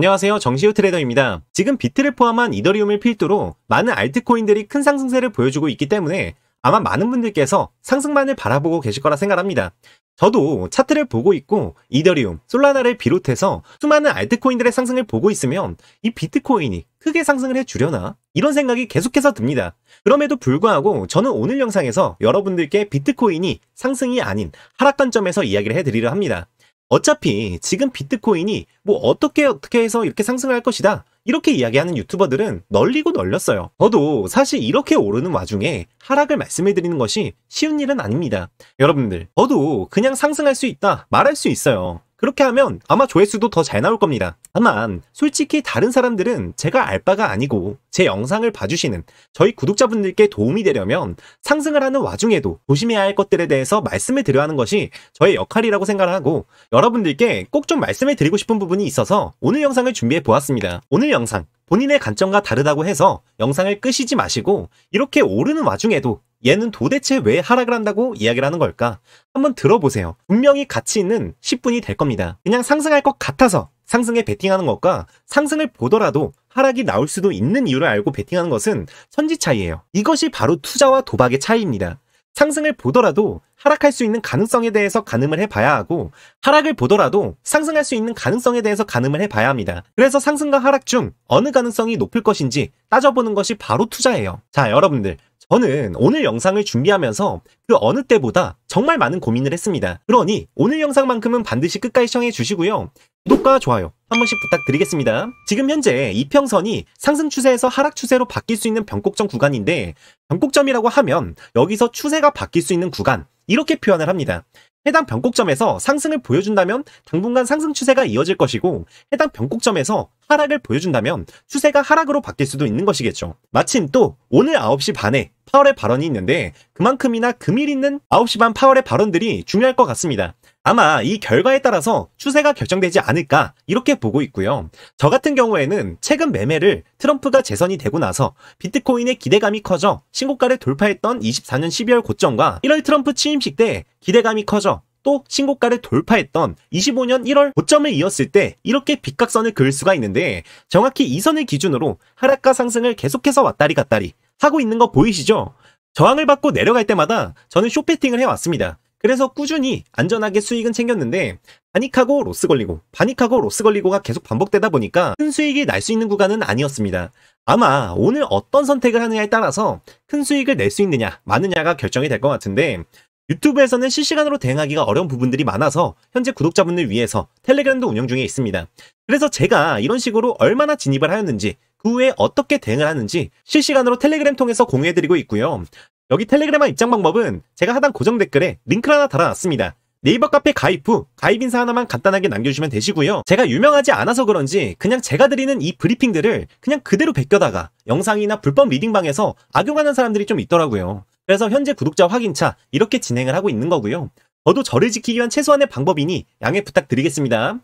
안녕하세요. 정시우 트레이더입니다. 지금 비트를 포함한 이더리움을 필두로 많은 알트코인들이 큰 상승세를 보여주고 있기 때문에 아마 많은 분들께서 상승만을 바라보고 계실 거라 생각합니다. 저도 차트를 보고 있고 이더리움, 솔라나를 비롯해서 수많은 알트코인들의 상승을 보고 있으면 이 비트코인이 크게 상승을 해주려나? 이런 생각이 계속해서 듭니다. 그럼에도 불구하고 저는 오늘 영상에서 여러분들께 비트코인이 상승이 아닌 하락 관점에서 이야기를 해드리려 합니다. 어차피 지금 비트코인이 뭐 어떻게 해서 이렇게 상승할 것이다 이렇게 이야기하는 유튜버들은 널리고 널렸어요. 저도 사실 이렇게 오르는 와중에 하락을 말씀해 드리는 것이 쉬운 일은 아닙니다. 여러분들, 저도 그냥 상승할 수 있다 말할 수 있어요. 그렇게 하면 아마 조회수도 더 잘 나올 겁니다. 다만 솔직히 다른 사람들은 제가 알 바가 아니고 제 영상을 봐주시는 저희 구독자분들께 도움이 되려면 상승을 하는 와중에도 조심해야 할 것들에 대해서 말씀을 드려야 하는 것이 저의 역할이라고 생각을 하고 여러분들께 꼭 좀 말씀을 드리고 싶은 부분이 있어서 오늘 영상을 준비해 보았습니다. 오늘 영상 본인의 관점과 다르다고 해서 영상을 끄시지 마시고 이렇게 오르는 와중에도 얘는 도대체 왜 하락을 한다고 이야기를 하는 걸까? 한번 들어보세요. 분명히 가치 있는 10분이 될 겁니다. 그냥 상승할 것 같아서 상승에 베팅하는 것과 상승을 보더라도 하락이 나올 수도 있는 이유를 알고 베팅하는 것은 천지 차이예요. 이것이 바로 투자와 도박의 차이입니다. 상승을 보더라도 하락할 수 있는 가능성에 대해서 가늠을 해봐야 하고 하락을 보더라도 상승할 수 있는 가능성에 대해서 가늠을 해봐야 합니다. 그래서 상승과 하락 중 어느 가능성이 높을 것인지 따져보는 것이 바로 투자예요. 자, 여러분들, 저는 오늘 영상을 준비하면서 그 어느 때보다 정말 많은 고민을 했습니다. 그러니 오늘 영상만큼은 반드시 끝까지 시청해 주시고요. 구독과 좋아요 한 번씩 부탁드리겠습니다. 지금 현재 이평선이 상승 추세에서 하락 추세로 바뀔 수 있는 변곡점 구간인데 변곡점이라고 하면 여기서 추세가 바뀔 수 있는 구간 이렇게 표현을 합니다. 해당 변곡점에서 상승을 보여준다면 당분간 상승 추세가 이어질 것이고 해당 변곡점에서 하락을 보여준다면 추세가 하락으로 바뀔 수도 있는 것이겠죠. 마침 또 오늘 9시 반에 파월의 발언이 있는데 그만큼이나 금일 있는 9시 반 파월의 발언들이 중요할 것 같습니다. 아마 이 결과에 따라서 추세가 결정되지 않을까 이렇게 보고 있고요. 저 같은 경우에는 최근 매매를 트럼프가 재선이 되고 나서 비트코인의 기대감이 커져 신고가를 돌파했던 24년 12월 고점과 1월 트럼프 취임식 때 기대감이 커져 또 신고가를 돌파했던 25년 1월 고점을 이었을 때 이렇게 빗각선을 그을 수가 있는데 정확히 이 선을 기준으로 하락과 상승을 계속해서 왔다리 갔다리 하고 있는 거 보이시죠? 저항을 받고 내려갈 때마다 저는 숏배팅을 해왔습니다. 그래서 꾸준히 안전하게 수익은 챙겼는데 파닉하고 로스 걸리고 파닉하고 로스 걸리고가 계속 반복되다 보니까 큰 수익이 날 수 있는 구간은 아니었습니다. 아마 오늘 어떤 선택을 하느냐에 따라서 큰 수익을 낼 수 있느냐 마느냐가 결정이 될 것 같은데 유튜브에서는 실시간으로 대응하기가 어려운 부분들이 많아서 현재 구독자분들 위해서 텔레그램도 운영 중에 있습니다. 그래서 제가 이런 식으로 얼마나 진입을 하였는지 그 후에 어떻게 대응을 하는지 실시간으로 텔레그램 통해서 공유해드리고 있고요. 여기 텔레그램 입장 방법은 제가 하단 고정 댓글에 링크를 하나 달아놨습니다. 네이버 카페 가입 후 가입 인사 하나만 간단하게 남겨주시면 되시고요. 제가 유명하지 않아서 그런지 그냥 제가 드리는 이 브리핑들을 그냥 그대로 베껴다가 영상이나 불법 리딩방에서 악용하는 사람들이 좀 있더라고요. 그래서 현재 구독자 확인차 이렇게 진행을 하고 있는 거고요. 저도 저를 지키기 위한 최소한의 방법이니 양해 부탁드리겠습니다.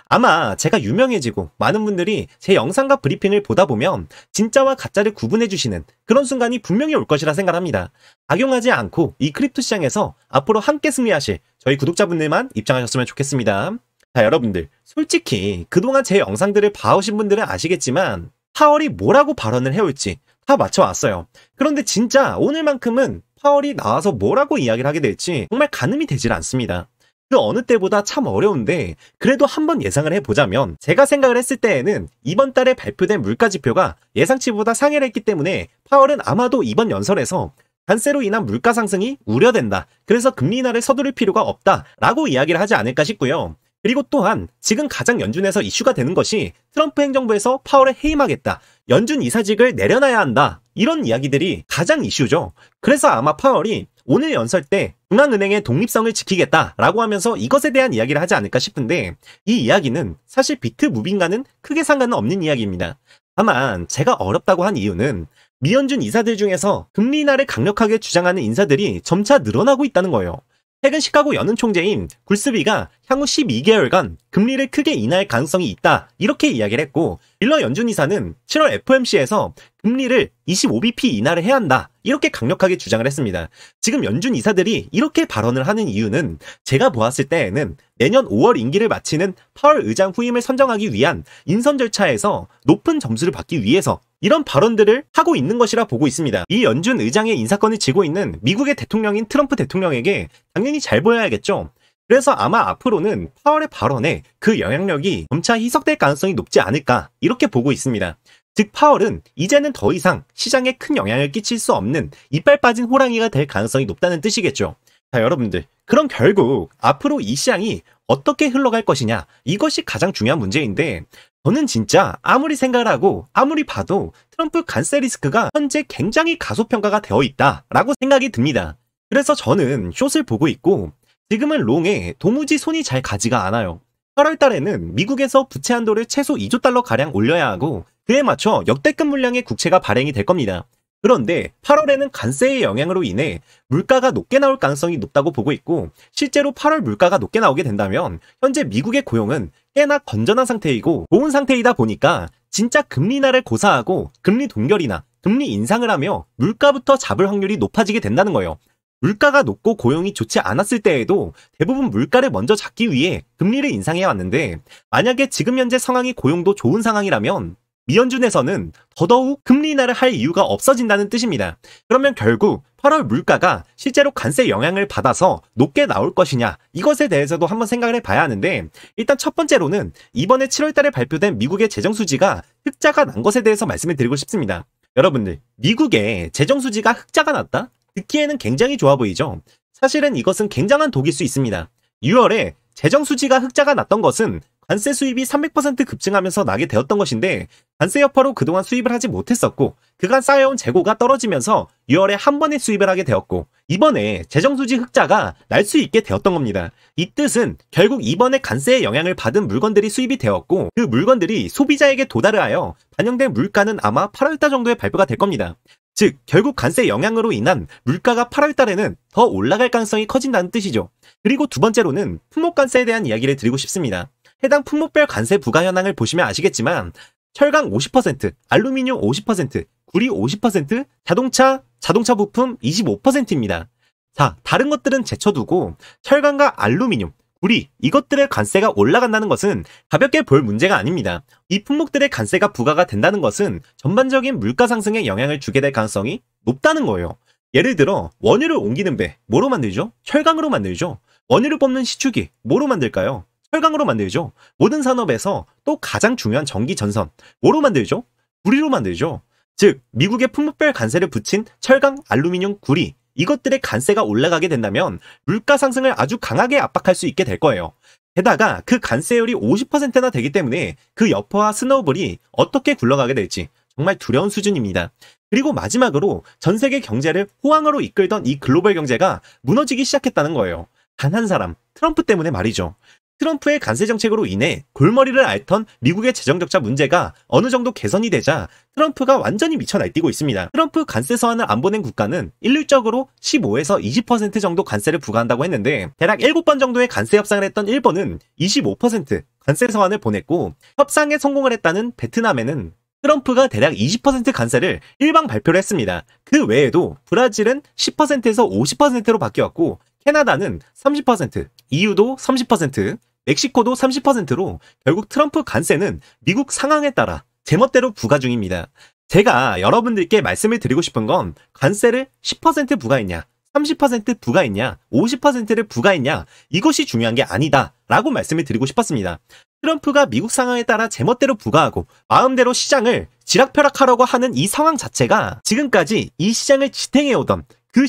아마 제가 유명해지고 많은 분들이 제 영상과 브리핑을 보다 보면 진짜와 가짜를 구분해주시는 그런 순간이 분명히 올 것이라 생각합니다. 악용하지 않고 이 크립토 시장에서 앞으로 함께 승리하실 저희 구독자분들만 입장하셨으면 좋겠습니다. 자, 여러분들, 솔직히 그동안 제 영상들을 봐오신 분들은 아시겠지만 파월이 뭐라고 발언을 해올지 다 맞춰왔어요. 그런데 진짜 오늘만큼은 파월이 나와서 뭐라고 이야기를 하게 될지 정말 가늠이 되질 않습니다. 그 어느 때보다 참 어려운데 그래도 한번 예상을 해보자면 제가 생각을 했을 때에는 이번 달에 발표된 물가지표가 예상치보다 상회를 했기 때문에 파월은 아마도 이번 연설에서 관세로 인한 물가 상승이 우려된다. 그래서 금리 인하를 서두를 필요가 없다 라고 이야기를 하지 않을까 싶고요. 그리고 또한 지금 가장 연준에서 이슈가 되는 것이 트럼프 행정부에서 파월에 해임하겠다. 연준 이사직을 내려놔야 한다. 이런 이야기들이 가장 이슈죠. 그래서 아마 파월이 오늘 연설 때 중앙은행의 독립성을 지키겠다라고 하면서 이것에 대한 이야기를 하지 않을까 싶은데 이 이야기는 사실 비트 무빙과는 크게 상관은 없는 이야기입니다. 다만 제가 어렵다고 한 이유는 미연준 이사들 중에서 금리 인하를 강력하게 주장하는 인사들이 점차 늘어나고 있다는 거예요. 최근 시카고 연은 총재인 굴스비가 향후 12개월간 금리를 크게 인하할 가능성이 있다 이렇게 이야기를 했고 밀러 연준 이사는 7월 FOMC에서 금리를 25bp 인하를 해야 한다 이렇게 강력하게 주장을 했습니다. 지금 연준 이사들이 이렇게 발언을 하는 이유는 제가 보았을 때에는 내년 5월 임기를 마치는 파월 의장 후임을 선정하기 위한 인선 절차에서 높은 점수를 받기 위해서 이런 발언들을 하고 있는 것이라 보고 있습니다. 이 연준 의장의 인사권을 쥐고 있는 미국의 대통령인 트럼프 대통령에게 당연히 잘 보여야겠죠. 그래서 아마 앞으로는 파월의 발언에 그 영향력이 점차 희석될 가능성이 높지 않을까 이렇게 보고 있습니다. 즉 파월은 이제는 더 이상 시장에 큰 영향을 끼칠 수 없는 이빨 빠진 호랑이가 될 가능성이 높다는 뜻이겠죠. 자, 여러분들, 그럼 결국 앞으로 이 시장이 어떻게 흘러갈 것이냐, 이것이 가장 중요한 문제인데 저는 진짜 아무리 생각을 하고 아무리 봐도 트럼프 관세 리스크가 현재 굉장히 가소평가가 되어 있다라고 생각이 듭니다. 그래서 저는 숏을 보고 있고 지금은 롱에 도무지 손이 잘 가지가 않아요. 8월 달에는 미국에서 부채 한도를 최소 2조 달러 가량 올려야 하고 그에 맞춰 역대급 물량의 국채가 발행이 될 겁니다. 그런데 8월에는 관세의 영향으로 인해 물가가 높게 나올 가능성이 높다고 보고 있고 실제로 8월 물가가 높게 나오게 된다면 현재 미국의 고용은 꽤나 건전한 상태이고 좋은 상태이다 보니까 진짜 금리 인하를 고사하고 금리 동결이나 금리 인상을 하며 물가부터 잡을 확률이 높아지게 된다는 거예요. 물가가 높고 고용이 좋지 않았을 때에도 대부분 물가를 먼저 잡기 위해 금리를 인상해 왔는데 만약에 지금 현재 상황이 고용도 좋은 상황이라면 미연준에서는 더더욱 금리 인하를 할 이유가 없어진다는 뜻입니다. 그러면 결국 8월 물가가 실제로 관세 영향을 받아서 높게 나올 것이냐 이것에 대해서도 한번 생각을 해봐야 하는데 일단 첫 번째로는 이번에 7월 달에 발표된 미국의 재정수지가 흑자가 난 것에 대해서 말씀을 드리고 싶습니다. 여러분들, 미국의 재정수지가 흑자가 났다? 듣기에는 굉장히 좋아 보이죠? 사실은 이것은 굉장한 독일 수 있습니다. 6월에 재정수지가 흑자가 났던 것은 관세 수입이 300% 급증하면서 나게 되었던 것인데 관세 여파로 그동안 수입을 하지 못했었고 그간 쌓여온 재고가 떨어지면서 6월에 한 번에 수입을 하게 되었고 이번에 재정수지 흑자가 날 수 있게 되었던 겁니다. 이 뜻은 결국 이번에 관세의 영향을 받은 물건들이 수입이 되었고 그 물건들이 소비자에게 도달을 하여 반영된 물가는 아마 8월달 정도에 발표가 될 겁니다. 즉 결국 관세 영향으로 인한 물가가 8월 달에는 더 올라갈 가능성이 커진다는 뜻이죠. 그리고 두 번째로는 품목관세에 대한 이야기를 드리고 싶습니다. 해당 품목별 관세 부과 현황을 보시면 아시겠지만 철강 50%, 알루미늄 50%, 구리 50%, 자동차 부품 25%입니다. 자, 다른 것들은 제쳐두고 철강과 알루미늄, 구리, 이것들의 관세가 올라간다는 것은 가볍게 볼 문제가 아닙니다. 이 품목들의 관세가 부과가 된다는 것은 전반적인 물가 상승에 영향을 주게 될 가능성이 높다는 거예요. 예를 들어 원유를 옮기는 배, 뭐로 만들죠? 철강으로 만들죠. 원유를 뽑는 시추기, 뭐로 만들까요? 철강으로 만들죠. 모든 산업에서 또 가장 중요한 전기 전선, 뭐로 만들죠? 구리로 만들죠. 즉 미국의 품목별 관세를 붙인 철강, 알루미늄, 구리, 이것들의 관세가 올라가게 된다면 물가 상승을 아주 강하게 압박할 수 있게 될 거예요. 게다가 그 관세율이 50%나 되기 때문에 그 여파와 스노우볼이 어떻게 굴러가게 될지 정말 두려운 수준입니다. 그리고 마지막으로 전 세계 경제를 호황으로 이끌던 이 글로벌 경제가 무너지기 시작했다는 거예요. 단 한 사람, 트럼프 때문에 말이죠. 트럼프의 관세 정책으로 인해 골머리를 앓던 미국의 재정 적자 문제가 어느 정도 개선이 되자 트럼프가 완전히 미쳐 날뛰고 있습니다. 트럼프 관세 서한을 안 보낸 국가는 일률적으로 15에서 20% 정도 관세를 부과한다고 했는데 대략 7번 정도의 관세 협상을 했던 일본은 25% 관세 서한을 보냈고 협상에 성공을 했다는 베트남에는 트럼프가 대략 20% 관세를 일방 발표를 했습니다. 그 외에도 브라질은 10%에서 50%로 바뀌었고 캐나다는 30%, EU도 30%, 멕시코도 30%로 결국 트럼프 관세는 미국 상황에 따라 제멋대로 부과 중입니다. 제가 여러분들께 말씀을 드리고 싶은 건 관세를 10% 부과했냐, 30% 부과했냐, 50%를 부과했냐 이것이 중요한 게 아니다 라고 말씀을 드리고 싶었습니다. 트럼프가 미국 상황에 따라 제멋대로 부과하고 마음대로 시장을 지락펴락하려고 하는 이 상황 자체가 지금까지 이 시장을 지탱해오던 그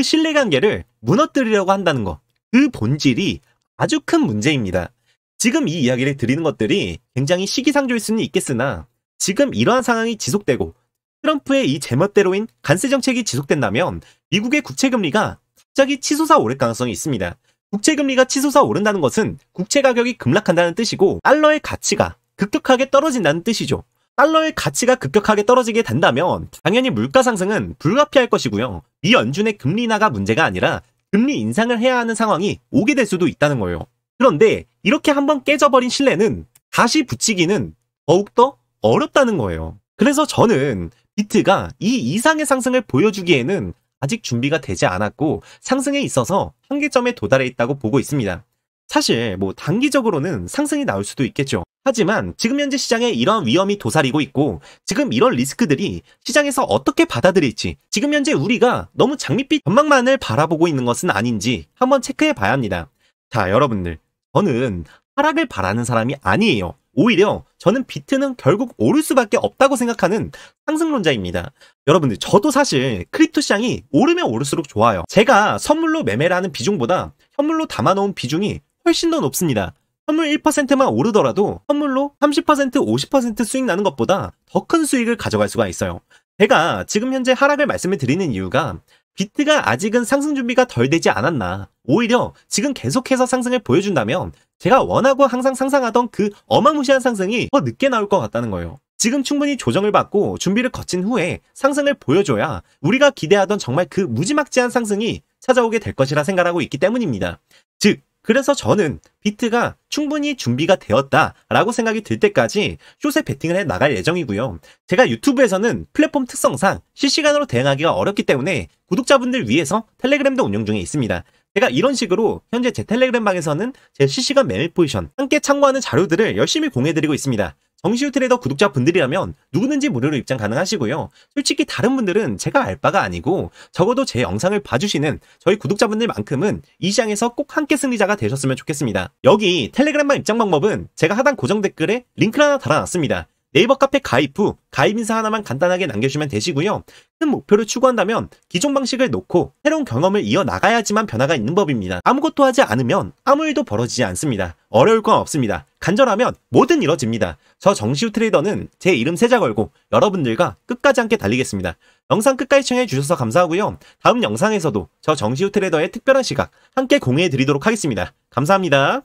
신뢰관계를 무너뜨리려고 한다는 것, 그 본질이 아주 큰 문제입니다. 지금 이 이야기를 드리는 것들이 굉장히 시기상조일 수는 있겠으나 지금 이러한 상황이 지속되고 트럼프의 이 제멋대로인 관세 정책이 지속된다면 미국의 국채금리가 갑자기 치솟아 오를 가능성이 있습니다. 국채금리가 치솟아 오른다는 것은 국채 가격이 급락한다는 뜻이고 달러의 가치가 급격하게 떨어진다는 뜻이죠. 달러의 가치가 급격하게 떨어지게 된다면 당연히 물가 상승은 불가피할 것이고요. 미 연준의 금리 인하가 문제가 아니라 금리 인상을 해야 하는 상황이 오게 될 수도 있다는 거예요. 그런데 이렇게 한번 깨져버린 신뢰는 다시 붙이기는 더욱더 어렵다는 거예요. 그래서 저는 비트가 이 이상의 상승을 보여주기에는 아직 준비가 되지 않았고 상승에 있어서 한계점에 도달해 있다고 보고 있습니다. 사실 단기적으로는 상승이 나올 수도 있겠죠. 하지만 지금 현재 시장에 이런 위험이 도사리고 있고 지금 이런 리스크들이 시장에서 어떻게 받아들일지 지금 현재 우리가 너무 장밋빛 전망만을 바라보고 있는 것은 아닌지 한번 체크해 봐야 합니다. 자, 여러분들, 저는 하락을 바라는 사람이 아니에요. 오히려 저는 비트는 결국 오를 수밖에 없다고 생각하는 상승론자입니다. 여러분들, 저도 사실 크립토 시장이 오르면 오를수록 좋아요. 제가 선물로 매매를 하는 비중보다 현물로 담아놓은 비중이 훨씬 더 높습니다. 선물 1%만 오르더라도 선물로 30%, 50% 수익 나는 것보다 더 큰 수익을 가져갈 수가 있어요. 제가 지금 현재 하락을 말씀을 드리는 이유가 비트가 아직은 상승 준비가 덜 되지 않았나, 오히려 지금 계속해서 상승을 보여준다면 제가 원하고 항상 상상하던 그 어마무시한 상승이 더 늦게 나올 것 같다는 거예요. 지금 충분히 조정을 받고 준비를 거친 후에 상승을 보여줘야 우리가 기대하던 정말 그 무지막지한 상승이 찾아오게 될 것이라 생각하고 있기 때문입니다. 즉, 그래서 저는 비트가 충분히 준비가 되었다라고 생각이 들 때까지 숏에 베팅을 해 나갈 예정이고요. 제가 유튜브에서는 플랫폼 특성상 실시간으로 대응하기가 어렵기 때문에 구독자분들 위해서 텔레그램도 운영 중에 있습니다. 제가 이런 식으로 현재 제 텔레그램 방에서는 제 실시간 매매 포지션 함께 참고하는 자료들을 열심히 공유해드리고 있습니다. 정시우 트레이더 구독자분들이라면 누구든지 무료로 입장 가능하시고요. 솔직히 다른 분들은 제가 알 바가 아니고 적어도 제 영상을 봐주시는 저희 구독자분들만큼은 이 시장에서 꼭 함께 승리자가 되셨으면 좋겠습니다. 여기 텔레그램방 입장 방법은 제가 하단 고정 댓글에 링크를 하나 달아놨습니다. 네이버 카페 가입 후 가입 인사 하나만 간단하게 남겨주시면 되시고요. 큰 목표를 추구한다면 기존 방식을 놓고 새로운 경험을 이어나가야지만 변화가 있는 법입니다. 아무것도 하지 않으면 아무 일도 벌어지지 않습니다. 어려울 건 없습니다. 간절하면 뭐든 이뤄집니다. 저 정시우 트레이더는 제 이름 세자 걸고 여러분들과 끝까지 함께 달리겠습니다. 영상 끝까지 시청해 주셔서 감사하고요. 다음 영상에서도 저 정시우 트레이더의 특별한 시각 함께 공유해 드리도록 하겠습니다. 감사합니다.